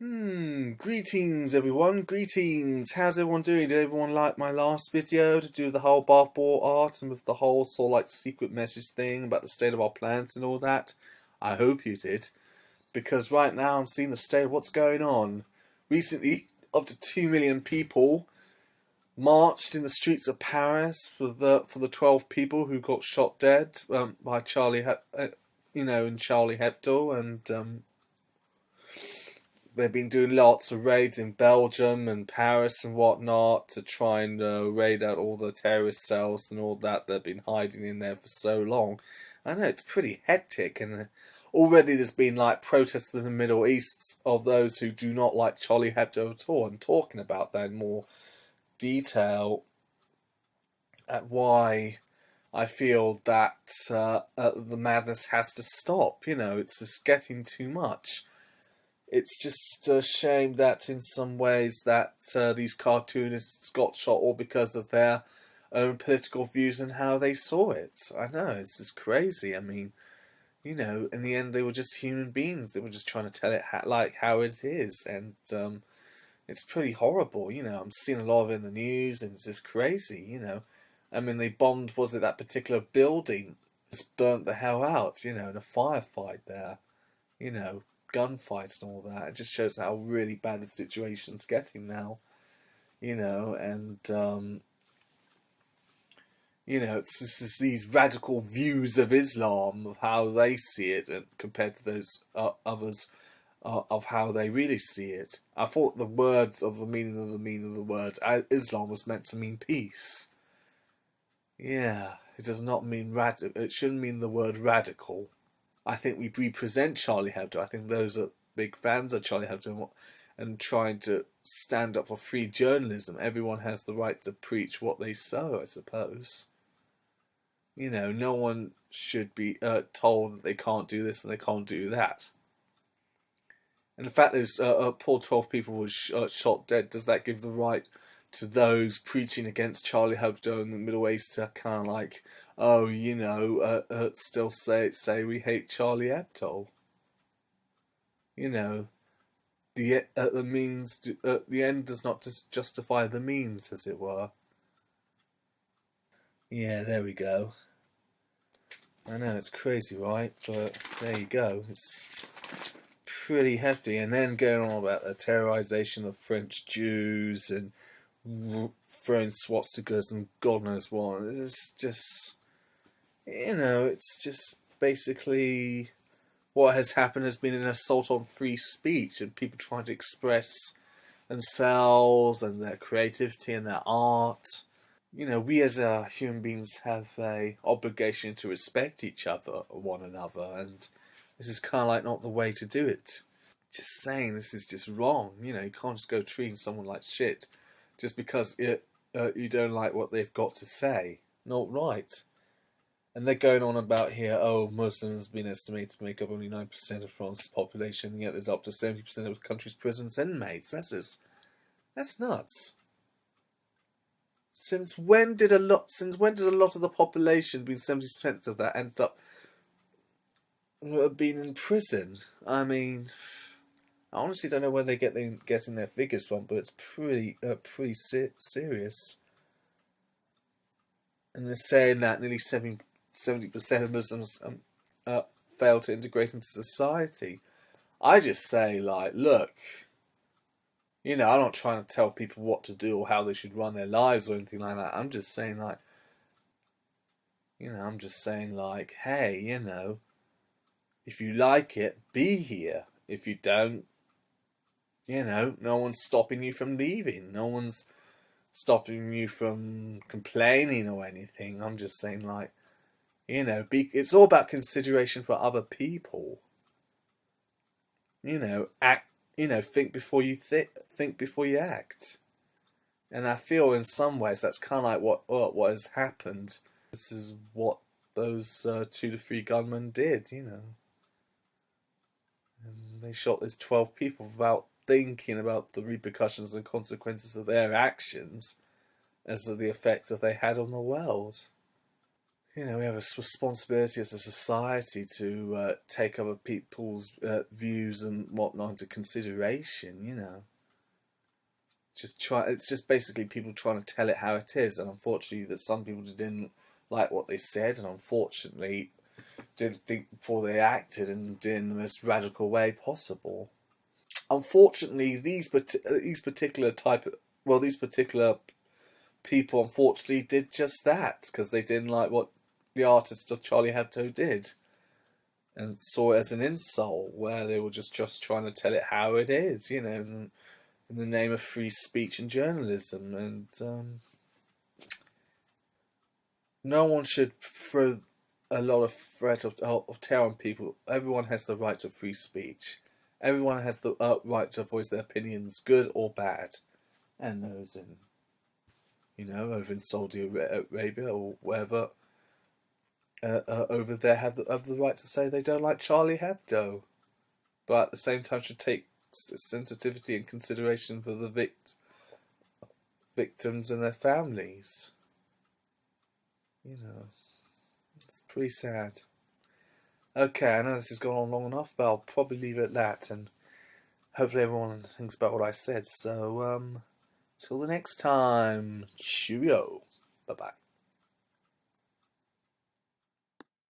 Greetings everyone, greetings. How's everyone doing? Did everyone like my last video to do the whole bathball art and with the whole sort of like secret message thing about the state of our plants and all that? I hope you did, because right now I'm seeing the state of what's going on. Recently, up to 2 million people marched in the streets of Paris for the 12 people who got shot dead by in Charlie Hebdo, and they've been doing lots of raids in Belgium and Paris and whatnot to try and raid out all the terrorist cells and all that have been hiding in there for so long. I know it's pretty hectic, and already there's been like protests in the Middle East of those who do not like Charlie Hebdo at all. I'm talking about that in more detail at why I feel that the madness has to stop. It's just getting too much. It's just a shame that in some ways that these cartoonists got shot all because of their own political views and how they saw it. I know, it's just crazy. I mean, in the end they were just human beings. They were just trying to tell it how it is. And it's pretty horrible. I'm seeing a lot of it in the news, and it's just crazy, I mean, they bombed, was it that particular building? Just burnt the hell out, in a firefight there. Gunfights and all that. It just shows how really bad the situation's getting now, and it's just these radical views of Islam, of how they see it, and compared to those others of how they really see it. I thought the words of the meaning of the word Islam was meant to mean peace. Yeah, it does not mean radical. It shouldn't mean the word radical. I think we represent Charlie Hebdo. I think those are big fans of Charlie Hebdo and trying to stand up for free journalism. Everyone has the right to preach what they sow, I suppose. No one should be told that they can't do this and they can't do that. And the fact those poor 12 people were shot dead, does that give the right to those preaching against Charlie Hebdo in the Middle East to kind of like, still say we hate Charlie Hebdo? The end does not just justify the means, as it were. Yeah, there we go. I know, it's crazy, right? But there you go. It's pretty hefty. And then going on about the terrorization of French Jews and throwing swastikas and God knows what. It's just, it's just basically what has happened has been an assault on free speech and people trying to express themselves and their creativity and their art. We as human beings have a obligation to respect each other, one another, and this is kind of like not the way to do it. Just saying, this is just wrong. You can't just go treating someone like shit just because you don't like what they've got to say. Not right. And they're going on about here, Muslims have been estimated to make up only 9% of France's population, yet there's up to 70% of the country's prisons inmates. That's nuts. Since when did a lot of the population, being 70% of that, end up being in prison? I mean, I honestly don't know where they're getting their figures from, but it's pretty serious. And they're saying that nearly 70% of Muslims fail to integrate into society. I just say, look, I'm not trying to tell people what to do or how they should run their lives or anything like that. I'm just saying, hey, if you like it, be here. If you don't, no one's stopping you from leaving. No one's stopping you from complaining or anything. I'm just saying, it's all about consideration for other people. Act. Think before you think before you act. And I feel in some ways that's kind of like what has happened. This is what those 2 to 3 gunmen did. And they shot those 12 people without thinking about the repercussions and consequences of their actions as to the effect that they had on the world. we have a responsibility as a society to take other people's views and whatnot into consideration. It's just basically people trying to tell it how it is, and unfortunately, that some people didn't like what they said, and unfortunately, didn't think before they acted and did it in the most radical way possible. Unfortunately, these particular people, unfortunately, did just that because they didn't like what the artist of Charlie Hebdo did, and saw it as an insult, where they were just trying to tell it how it is, in the name of free speech and journalism. And no one should throw a lot of threat of terror on people. Everyone has the right to free speech. Everyone has the right to voice their opinions, good or bad. And those in, over in Saudi Arabia or wherever, over there have the right to say they don't like Charlie Hebdo, but at the same time should take sensitivity and consideration for the victims and their families. It's pretty sad. Okay, I know this has gone on long enough, but I'll probably leave it at that, and hopefully everyone thinks about what I said. So, till the next time, cheerio. Bye-bye.